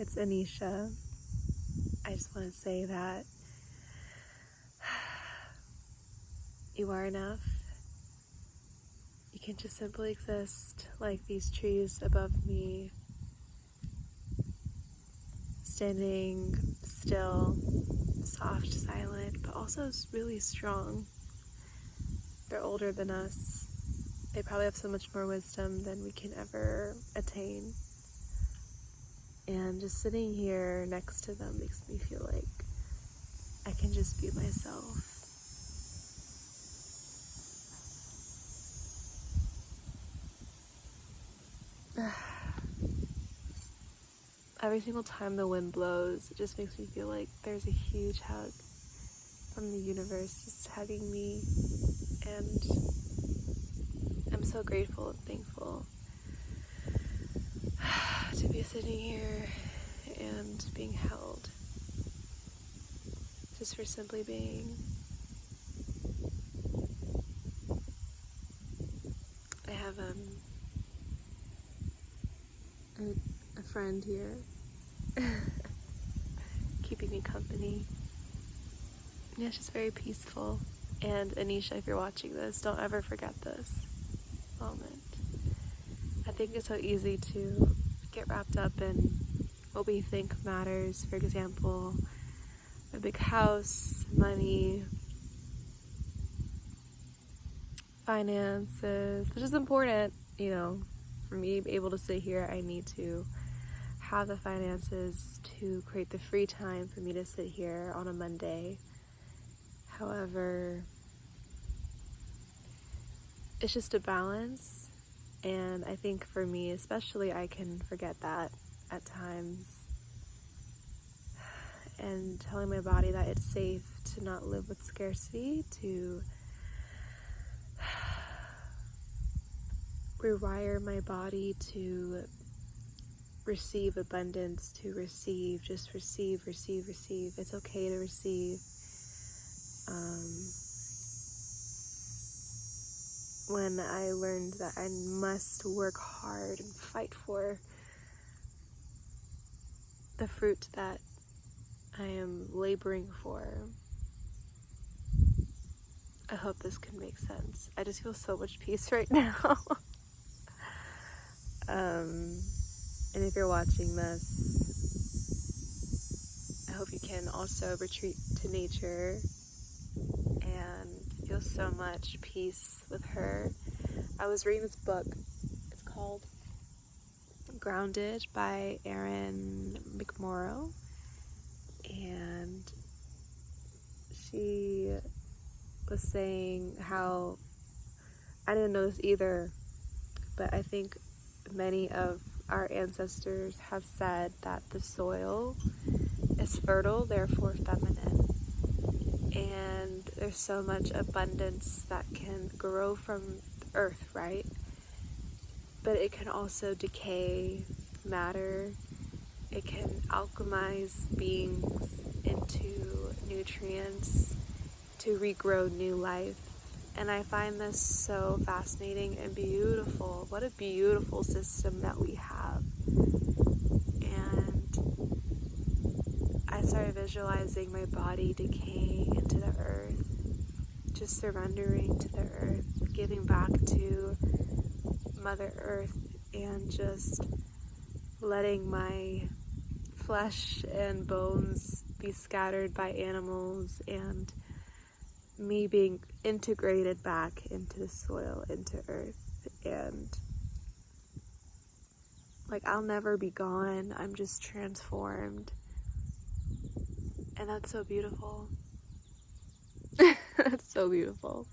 it's Anisha. I just want to say that you are enough. You can just simply exist like these trees above me, standing still, soft, silent, but also really strong. They're older than us. They probably have so much more wisdom than we can ever attain. And just sitting here next to them makes me feel like I can just be myself. Every single time the wind blows, it just makes me feel like there's a huge hug from the universe just hugging me. And I'm so grateful and thankful to be sitting here and being held, just for simply being. I have a friend here keeping me company. Yeah, it's just very peaceful. And Anisha, if you're watching this, don't ever forget this moment. I think it's so easy to get wrapped up in what we think matters. For example, a big house, money, finances, which is important, for me to be able to sit here. I need to have the finances to create the free time for me to sit here on a Monday. However, it's just a balance, and I think for me especially, I can forget that at times, and telling my body that it's safe to not live with scarcity, to rewire my body to receive abundance, to receive, just receive. It's okay to receive. When I learned that I must work hard and fight for the fruit that I am laboring for, I hope this can make sense. I just feel so much peace right now. And if you're watching this, I hope you can also retreat to nature and feel so much peace with her. I was reading this book. It's called Grounded by Erin McMorrow, and she was saying how, I didn't know this either, but I think many of our ancestors have said that the soil is fertile, therefore feminine. And there's so much abundance that can grow from the earth, right? But it can also decay matter. It can alchemize beings into nutrients to regrow new life. And I find this so fascinating and beautiful. What a beautiful system that we have. And I started visualizing my body decaying into the earth, just surrendering to the earth, giving back to Mother Earth, and just letting my flesh and bones be scattered by animals, and me being integrated back into the soil, into earth. And like, I'll never be gone. I'm just transformed. And that's so beautiful. That's so beautiful.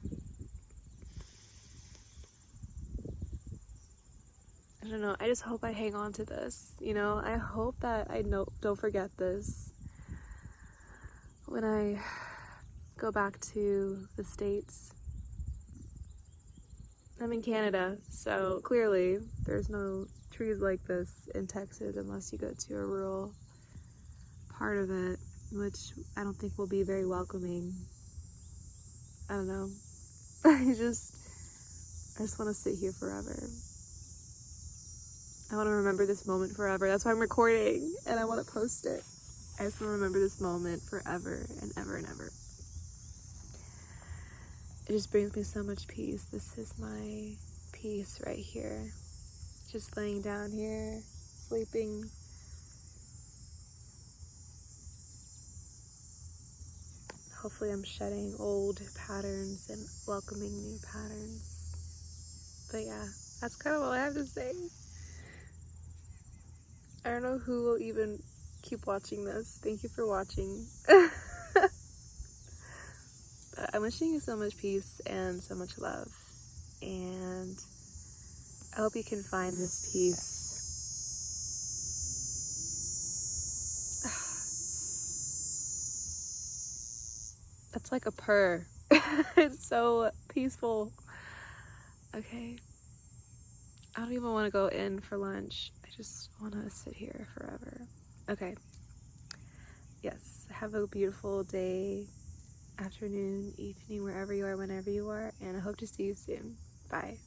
I don't know. I just hope I hang on to this. I hope that I don't forget this when I go back to the States. I'm in Canada, so clearly there's no trees like this in Texas unless you go to a rural part of it, which I don't think will be very welcoming. I don't know. I just want to sit here forever. I want to remember this moment forever. That's why I'm recording and I want to post it. I just want to remember this moment forever and ever and ever. It just brings me so much peace. This is my peace right here. Just laying down here, sleeping. Hopefully I'm shedding old patterns and welcoming new patterns. But yeah, that's kind of all I have to say. I don't know who will even keep watching this. Thank you for watching. But I'm wishing you so much peace and so much love. And I hope you can find this peace. That's like a purr. It's so peaceful. Okay. I don't even want to go in for lunch. I just want to sit here forever. Okay. Yes. Have a beautiful day, afternoon, evening, wherever you are, whenever you are. And I hope to see you soon. Bye.